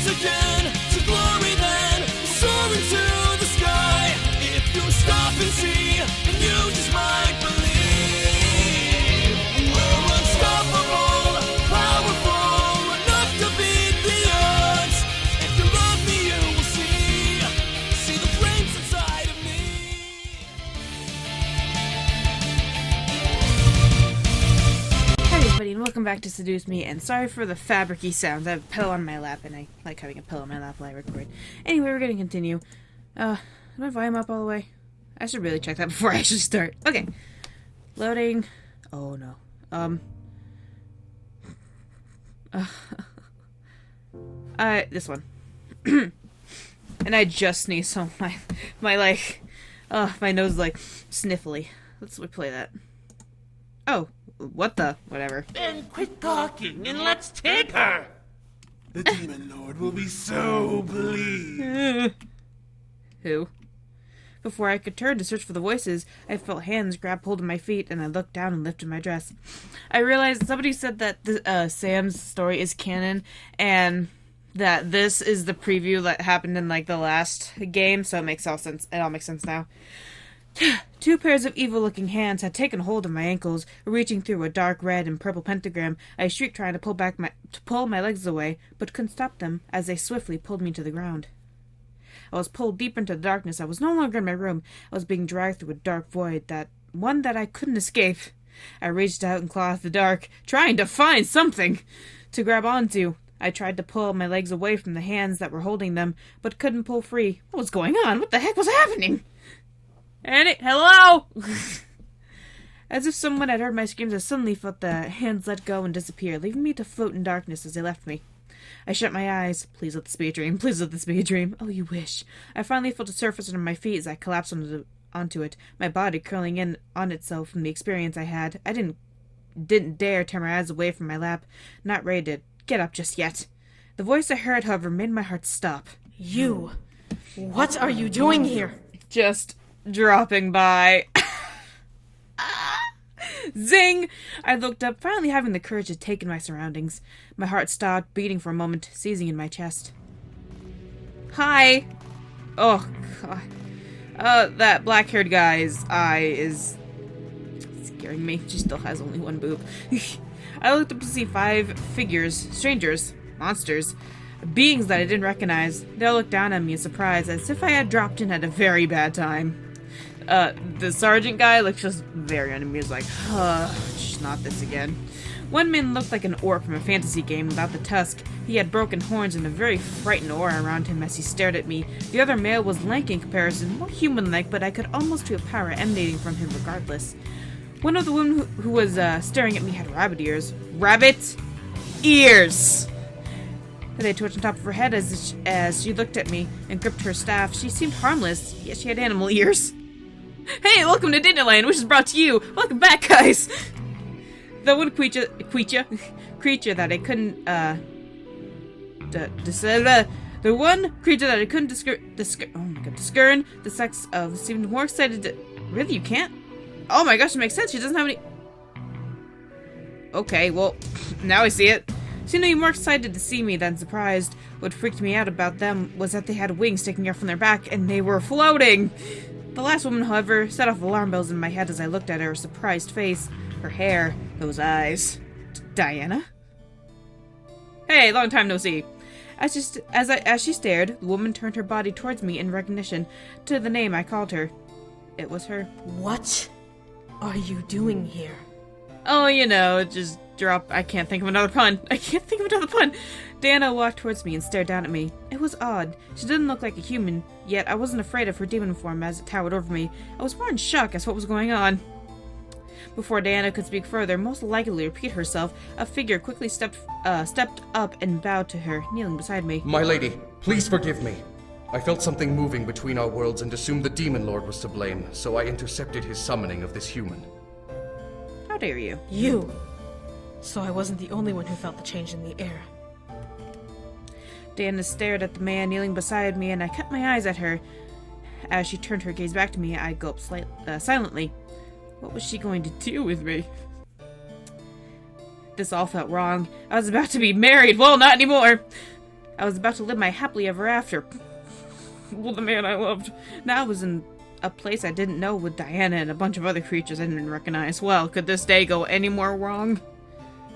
rise again to glory then, soar into the sky. If you stop and see, then you just might believe. We're unstoppable, powerful, enough to beat the odds. If you love me, you will see the flames inside of me. Hi everybody and welcome back to Seduce Me, and sorry for the fabric-y sounds. I have a pillow on my lap and I like having a pillow on my lap while I record. Anyway, we're gonna continue. Is my volume up all the way? I should really check that before I actually start. Okay. Loading. Oh no. This one. And I just sneezed, so my nose is like sniffly. Let's replay that. Oh, what the? Whatever. Then quit talking and let's take her! The Demon Lord will be so pleased. Who? Before I could turn to search for the voices, I felt hands grab hold of my feet, and I looked down and lifted my dress. I realized somebody said that Sam's story is canon, and that this is the preview that happened in, like, the last game, so it makes all sense. It all makes sense now. Two pairs of evil-looking hands had taken hold of my ankles, reaching through a dark red and purple pentagram. I shrieked, trying to pull my legs away, but couldn't stop them as they swiftly pulled me to the ground. I was pulled deep into the darkness. I was no longer in my room. I was being dragged through a dark void, that I couldn't escape. I reached out and clawed the dark, trying to find something to grab onto. I tried to pull my legs away from the hands that were holding them, but couldn't pull free. What was going on? What the heck was happening? Hello? As if someone had heard my screams, I suddenly felt the hands let go and disappear, leaving me to float in darkness as they left me. I shut my eyes. Please let this be a dream. Please let this be a dream. Oh, you wish. I finally felt a surface under my feet as I collapsed onto it, my body curling in on itself from the experience I had. I didn't dare turn my eyes away from my lap, not ready to get up just yet. The voice I heard, however, made my heart stop. You! What are you doing here? Just dropping by. Zing! I looked up, finally having the courage to take in my surroundings. My heart stopped beating for a moment, seizing in my chest. Hi! Oh, God. That black-haired guy's eye is scaring me. She still has only one boob. I looked up to see 5 figures, strangers, monsters, beings that I didn't recognize. They all looked down at me in surprise, as if I had dropped in at a very bad time. The sergeant guy looks just very unamused, like, just not this again. One man looked like an orc from a fantasy game without the tusk. He had broken horns and a very frightened aura around him as he stared at me. The other male was lank in comparison, more human-like, but I could almost feel power emanating from him regardless. One of the women who was staring at me had rabbit ears. Rabbit ears! They twitched on top of her head as she looked at me and gripped her staff. She seemed harmless, yet she had animal ears. Hey, welcome to Disneyland, which is brought to you. Welcome back, guys. The one creature that I couldn't, the one creature that I couldn't discern the sex of seemed more excited to... Really, you can't? Oh my gosh, it makes sense. She doesn't have any... Okay, well, now I see it. She seemed to be more excited to see me than surprised. What freaked me out about them was that they had wings sticking out from their back, and they were floating. The last woman, however, set off alarm bells in my head as I looked at her surprised face, her hair, those eyes. Diana? Hey, long time no see. As she stared, the woman turned her body towards me in recognition to the name I called her. It was her. What are you doing here? Oh, you know, just drop. I can't think of another pun. Diana walked towards me and stared down at me. It was odd. She didn't look like a human, yet I wasn't afraid of her demon form as it towered over me. I was more in shock as to what was going on. Before Diana could speak further, most likely repeat herself, a figure quickly stepped up and bowed to her, kneeling beside me. My lady, please forgive me. I felt something moving between our worlds and assumed the Demon Lord was to blame, so I intercepted his summoning of this human. How dare you? You! So I wasn't the only one who felt the change in the air. Diana stared at the man kneeling beside me, and I kept my eyes at her. As she turned her gaze back to me, I gulped silently. What was she going to do with me? This all felt wrong. I was about to be married. Well, not anymore. I was about to live my happily ever after. Well, the man I loved. Now I was in a place I didn't know with Diana and a bunch of other creatures I didn't recognize. Well, could this day go any more wrong?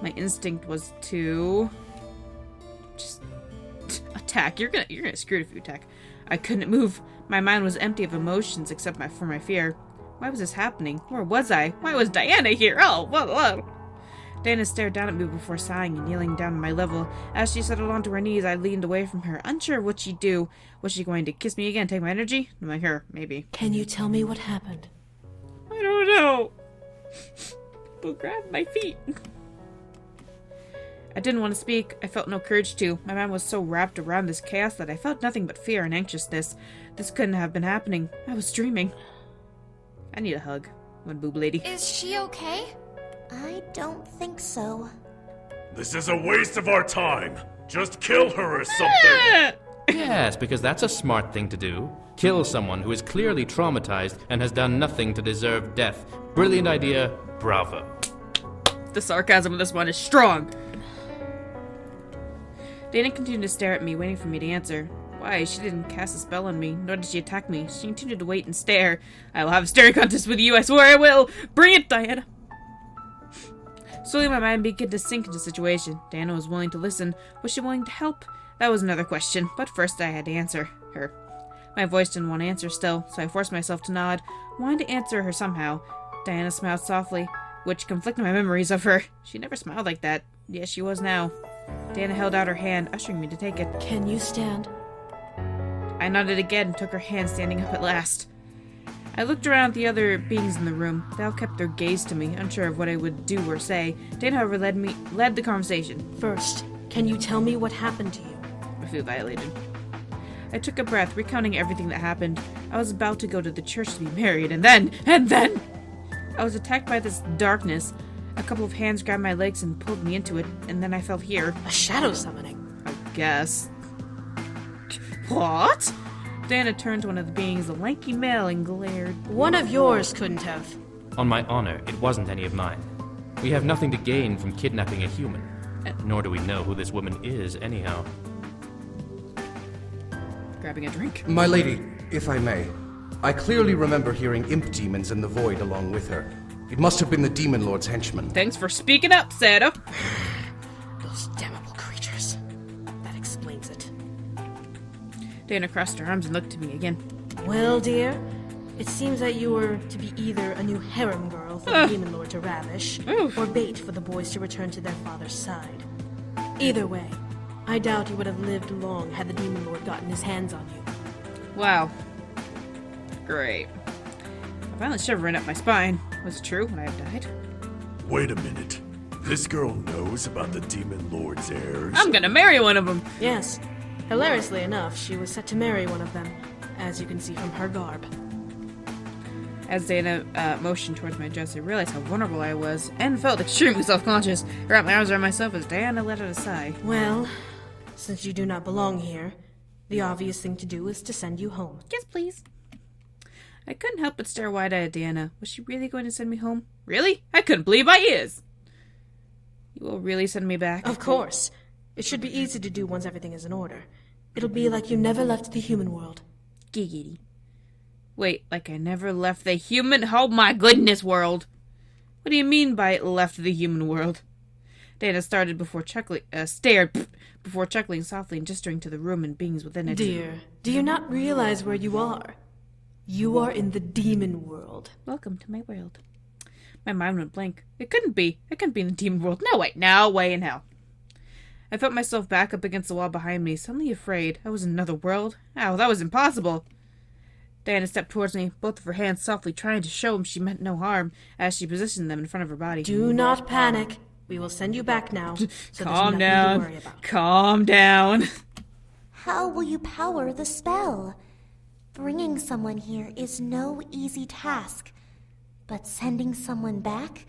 My instinct was to just attack. You're gonna screw it if you attack. I couldn't move. My mind was empty of emotions except for my fear. Why was this happening? Where was I? Why was Diana here? Oh, whoa. Diana stared down at me before sighing and kneeling down on my level. As she settled onto her knees, I leaned away from her, unsure what she'd do. Was she going to kiss me again, take my energy? I'm like her, maybe. Can you tell me what happened? I don't know. But grab my feet. I didn't want to speak. I felt no courage to. My mind was so wrapped around this chaos that I felt nothing but fear and anxiousness. This couldn't have been happening. I was dreaming. I need a hug. One boob lady. Is she okay? I don't think so. This is a waste of our time. Just kill her or something. Yes, because that's a smart thing to do. Kill someone who is clearly traumatized and has done nothing to deserve death. Brilliant idea. Bravo. The sarcasm of this one is strong. Dana continued to stare at me, waiting for me to answer. Why? She didn't cast a spell on me, nor did she attack me. She continued to wait and stare. I will have a staring contest with you, I swear I will! Bring it, Diana! Slowly my mind began to sink into the situation. Diana was willing to listen. Was she willing to help? That was another question, but first I had to answer her. My voice didn't want to answer still, so I forced myself to nod, wanting to answer her somehow. Diana smiled softly, which conflicted my memories of her. She never smiled like that. Yes, she was now. Diana held out her hand, ushering me to take it. Can you stand? I nodded again and took her hand, standing up at last. I looked around at the other beings in the room. They all kept their gaze to me, unsure of what I would do or say. Dana, however, led the conversation. First, can you tell me what happened to you? I feel violated. I took a breath, recounting everything that happened. I was about to go to the church to be married, and then... I was attacked by this darkness. A couple of hands grabbed my legs and pulled me into it, and then I felt here. A shadow summoning. I guess. What? Dana turned to one of the beings, a lanky male, and glared. One of yours couldn't have. On my honor, it wasn't any of mine. We have nothing to gain from kidnapping a human. Nor do we know who this woman is, anyhow. Grabbing a drink. My lady, if I may, I clearly remember hearing imp demons in the void along with her. It must have been the Demon Lord's henchmen. Thanks for speaking up, Sarah. Those damnable creatures. That explains it. Dana crossed her arms and looked at me again. Well, dear, it seems that you were to be either a new harem girl for the Demon Lord to ravish, or bait for the boys to return to their father's side. Either way, I doubt you would have lived long had the Demon Lord gotten his hands on you. Wow. Great. I finally shivering up my spine. Was it true? Would I have died? Wait a minute. This girl knows about the Demon Lord's heirs? I'm gonna marry one of them. Yes. Hilariously enough, she was set to marry one of them, as you can see from her garb. As Dana motioned towards my dress, I realized how vulnerable I was, and felt extremely self-conscious. I wrapped my arms around myself as Diana let out a sigh. Well, since you do not belong here, the obvious thing to do is to send you home. Yes, please. I couldn't help but stare wide-eyed at Diana. Was she really going to send me home? Really? I couldn't believe my ears. You will really send me back? Of course. It should be easy to do once everything is in order. It'll be like you never left the human world. Giggity. Wait, like I never left the human... Oh my goodness, world. What do you mean by left the human world? Dana stared before chuckling softly and gesturing to the room and beings within it. Dear, do you not realize where you are? You are in the demon world. Welcome to my world. My mind went blank. It couldn't be. It couldn't be in the demon world. No way in hell. I felt myself back up against the wall behind me, suddenly afraid. I was in another world? Ow, that was impossible. Diana stepped towards me, both of her hands softly trying to show him she meant no harm, as she positioned them in front of her body. Do not panic. We will send you back now, so Calm there's nothing down. to worry about. Calm down. How will you power the spell? Bringing someone here is no easy task, but sending someone back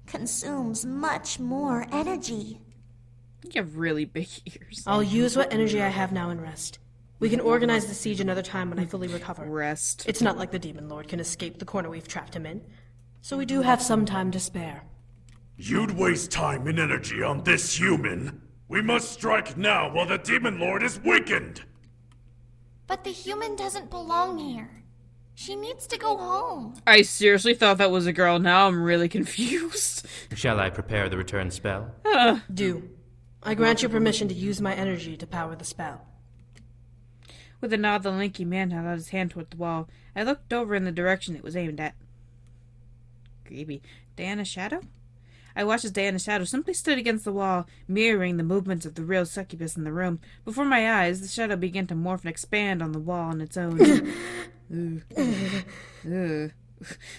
consumes much more energy. You have really big ears. I'll use what energy I have now and rest. We can organize the siege another time when I fully recover. Rest. It's not like the Demon Lord can escape the corner we've trapped him in, so we do have some time to spare. You'd waste time and energy on this human. We must strike now while the Demon Lord is weakened! But the human doesn't belong here. She needs to go home. I seriously thought that was a girl. Now I'm really confused. Shall I prepare the return spell? Do. I grant you permission to use my energy to power the spell. With a nod, the lanky man held out his hand toward the wall. I looked over in the direction it was aimed at. Creepy. Diana's shadow? I watched as Diana's shadow simply stood against the wall, mirroring the movements of the real succubus in the room. Before my eyes, the shadow began to morph and expand on the wall on its own.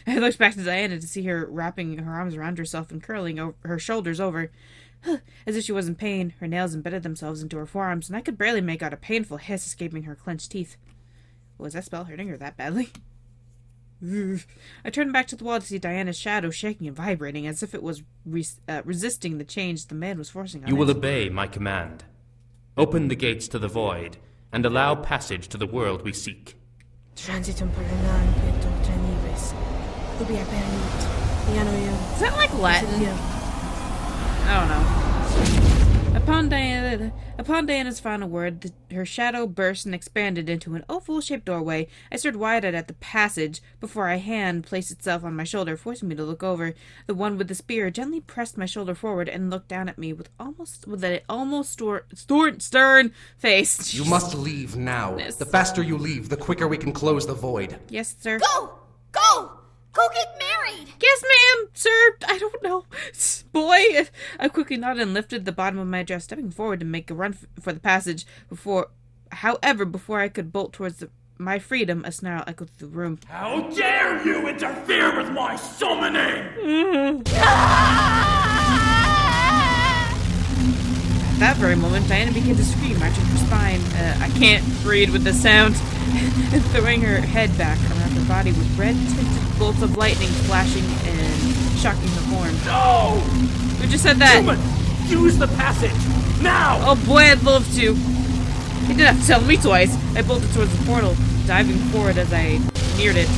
I looked back to Diana to see her wrapping her arms around herself and curling her shoulders over. As if she was in pain, her nails embedded themselves into her forearms, and I could barely make out a painful hiss escaping her clenched teeth. Was that spell hurting her that badly? I turned back to the wall to see Diana's shadow shaking and vibrating, as if it was resisting the change the man was forcing on it. You will obey my command. Open the gates to the void, and allow passage to the world we seek. Transitum per pietum trenives. Ubi apernit. Piano io. Is that like Latin? I don't know. Upon Diana's final word, her shadow burst and expanded into an oval-shaped doorway. I stared wide-eyed at the passage before a hand placed itself on my shoulder, forcing me to look over. The one with the spear gently pressed my shoulder forward and looked down at me with an almost stern face. You must leave now. Yes. The faster you leave, the quicker we can close the void. Yes, sir. Go! Go! Go get married! Yes, ma'am, sir. I don't know. Boy. I quickly nodded and lifted the bottom of my dress, stepping forward to make a run for the passage. Before I could bolt towards my freedom, a snarl echoed through the room. How dare you interfere with my summoning! At that very moment, Diana began to scream, arching her spine. I can't breathe with the sound. And throwing her head back around her body with red-tinted bolts of lightning flashing and shocking her form. No! Who just said that? Human! Use the passage! Now! Oh boy, I'd love to. He didn't have to tell me twice. I bolted towards the portal, diving forward as I neared it.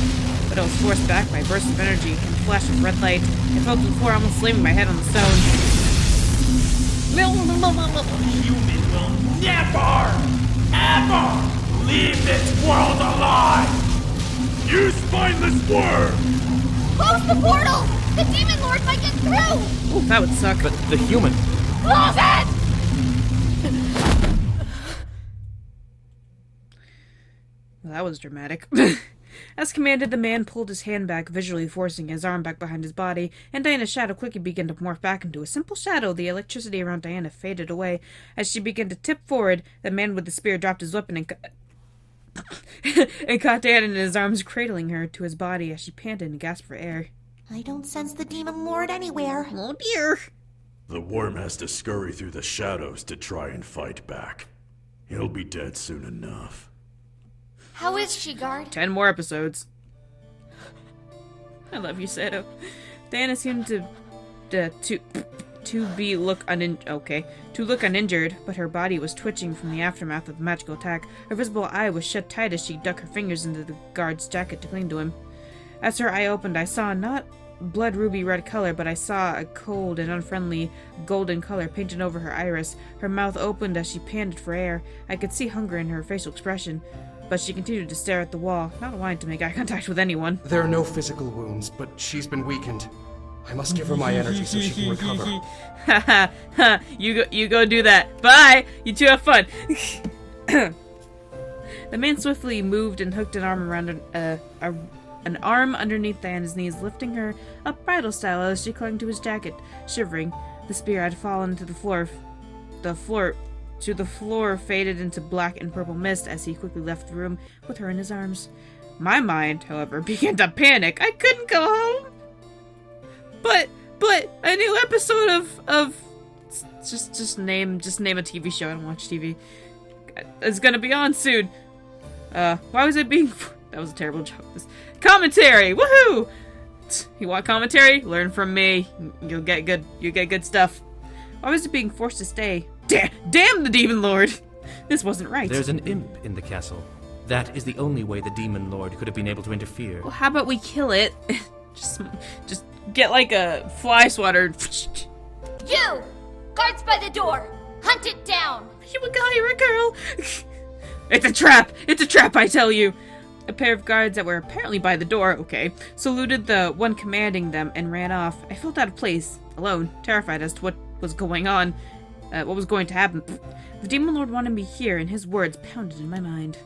But I was forced back by a burst of energy and a flash of red light. I fell to the floor, almost slamming my head on the stone. Human will never, ever leave this world alive! You spineless worm! Close the portal! The Demon Lord might get through! Oh, that would suck. But the human... Close it! Well, that was dramatic. As commanded, the man pulled his hand back, visually forcing his arm back behind his body, and Diana's shadow quickly began to morph back into a simple shadow. The electricity around Diana faded away. As she began to tip forward, the man with the spear dropped his weapon and caught Diana in his arms, cradling her to his body as she panted and gasped for air. I don't sense the Demon Lord anywhere. Oh dear. The worm has to scurry through the shadows to try and fight back. He'll be dead soon enough. How is she, guard? 10 more episodes. I love you, Seto. Diana seemed to look uninjured, but her body was twitching from the aftermath of the magical attack. Her visible eye was shut tight as she dug her fingers into the guard's jacket to cling to him. As her eye opened, I saw not blood ruby red color, but I saw a cold and unfriendly golden color painted over her iris. Her mouth opened as she panted for air. I could see hunger in her facial expression, but she continued to stare at the wall, not wanting to make eye contact with anyone. There are no physical wounds, but she's been weakened. I must give her my energy so she can recover. Ha ha ha! You go do that. Bye. You two have fun. The man swiftly moved and hooked an arm around an arm underneath Diana's knees, lifting her up bridal style as she clung to his jacket, shivering. The spear had fallen to the floor. The floor faded into black and purple mist as he quickly left the room with her in his arms. My mind, however, began to panic. I couldn't go home. But a new episode of just name a TV show. I don't watch TV. It's gonna be on soon. Why was it being? That was a terrible joke. This commentary. Woohoo! You want commentary? Learn from me. You'll get good stuff. Why was it being forced to stay? Damn the Demon Lord! This wasn't right. There's an imp in the castle. That is the only way the Demon Lord could have been able to interfere. Well, how about we kill it? just get like a fly swatter. You! Guards by the door! Hunt it down! Are you a guy or a girl? It's a trap! It's a trap, I tell you! A pair of guards that were apparently by the door, saluted the one commanding them and ran off. I felt out of place, alone, terrified as to what was going on, what was going to happen. The Demon Lord wanted me here, and his words pounded in my mind.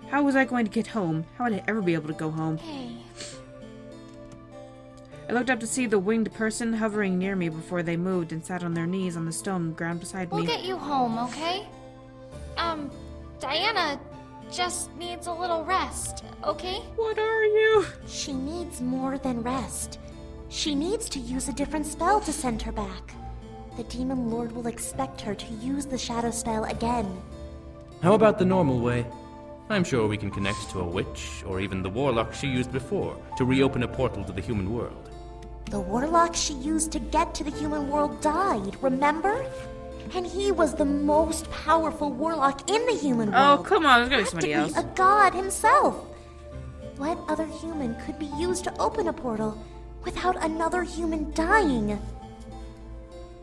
How was I going to get home? How would I ever be able to go home? Hey. I looked up to see the winged person hovering near me before they moved and sat on their knees on the stone ground beside me. We'll get you home, okay? Diana just needs a little rest, okay? What are you? She needs more than rest. She needs to use a different spell to send her back. The Demon Lord will expect her to use the shadow spell again. How about the normal way? I'm sure we can connect to a witch, or even the warlock she used before, to reopen a portal to the human world. The warlock she used to get to the human world died, remember? And he was the most powerful warlock in the human world. Oh, come on, there's gotta be somebody Had to else. be a god himself. What other human could be used to open a portal without another human dying?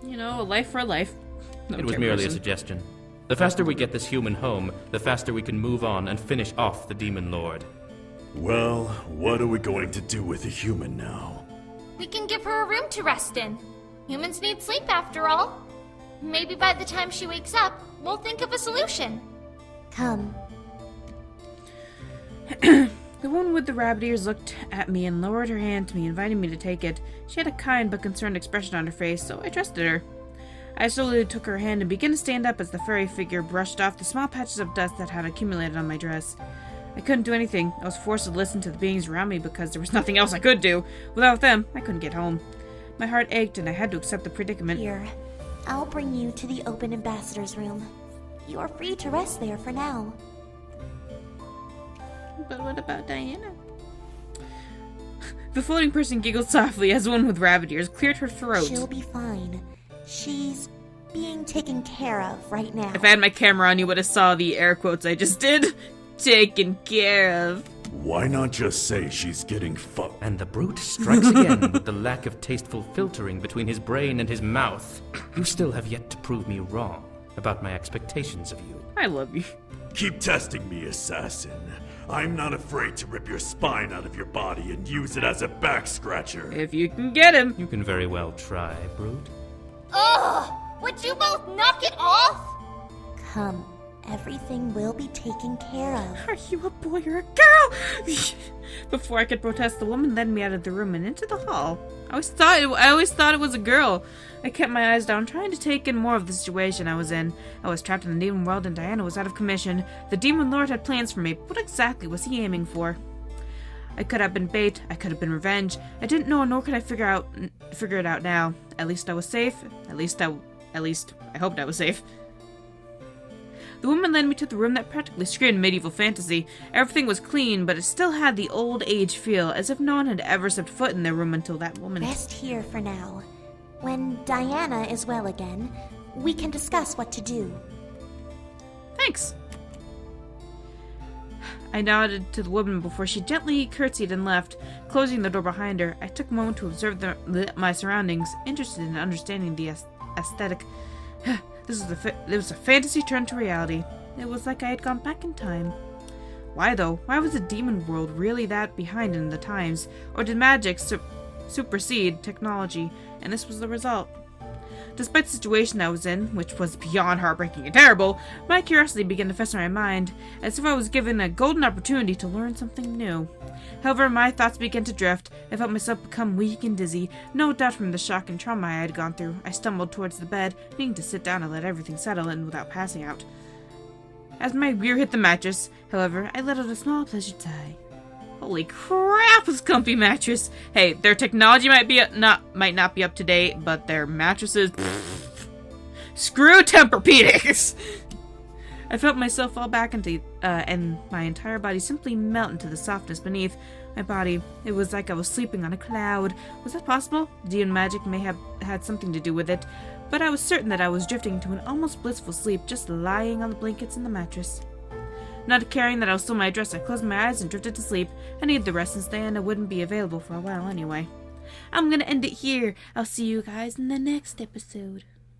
You know, a life for a life. No It was merely a suggestion. The faster we get this human home, the faster we can move on and finish off the Demon Lord. Well, what are we going to do with a human now? We can give her a room to rest in. Humans need sleep after all. Maybe by the time she wakes up, we'll think of a solution. Come. The woman with the rabbit ears looked at me and lowered her hand to me, inviting me to take it. She had a kind but concerned expression on her face, so I trusted her. I slowly took her hand and began to stand up as the furry figure brushed off the small patches of dust that had accumulated on my dress. I couldn't do anything. I was forced to listen to the beings around me because there was nothing else I could do. Without them, I couldn't get home. My heart ached and I had to accept the predicament. Here, I'll bring you to the open ambassador's room. You are free to rest there for now. But what about Diana? The floating person giggled softly as one with rabbit ears cleared her throat. She'll be fine. She's being taken care of right now. If I had my camera on, you would have saw the air quotes I just did. Taken care of. Why not just say she's getting fucked? And the brute strikes again with the lack of tasteful filtering between his brain and his mouth. You still have yet to prove me wrong about my expectations of you. I love you. Keep testing me, assassin. I'm not afraid to rip your spine out of your body and use it as a back scratcher. If you can get him. You can very well try, brute. Ugh! Would you both knock it off? Come. Everything will be taken care of. Are you a boy or a girl? Before I could protest, the woman led me out of the room and into the hall. I always thought it was a girl. I kept my eyes down, trying to take in more of the situation I was in. I was trapped in the demon world and Diana was out of commission. The Demon Lord had plans for me, but what exactly was he aiming for? I could have been bait, I could have been revenge. I didn't know, nor could I figure it out now. At least I was safe. At least I hoped I was safe. The woman led me to the room that practically screamed medieval fantasy. Everything was clean, but it still had the old age feel, as if no one had ever stepped foot in their room until that woman. Rest here for now. When Diana is well again, we can discuss what to do. Thanks. I nodded to the woman before she gently curtsied and left, closing the door behind her. I took a moment to observe my surroundings, interested in understanding the aesthetic. This was a fantasy turned to reality. It was like I had gone back in time. Why though? Why was the demon world really that behind in the times? Or did magic supersede technology, and this was the result? Despite the situation I was in, which was beyond heartbreaking and terrible, my curiosity began to fester in my mind, as if I was given a golden opportunity to learn something new. However, my thoughts began to drift. I felt myself become weak and dizzy, no doubt from the shock and trauma I had gone through. I stumbled towards the bed, needing to sit down and let everything settle in without passing out. As my rear hit the mattress, however, I let out a small pleasured sigh. Holy crap, this comfy mattress! Hey, their technology might not be up to date, but their mattresses, screw Tempur-Pedics! I felt myself fall back into, and my entire body simply melt into the softness beneath my body. It was like I was sleeping on a cloud. Was that possible? Demon magic may have had something to do with it, but I was certain that I was drifting to an almost blissful sleep, just lying on the blankets and the mattress. Not caring that I was still in my dress, I closed my eyes and drifted to sleep. I needed the rest since Diana wouldn't be available for a while anyway. I'm gonna end it here. I'll see you guys in the next episode.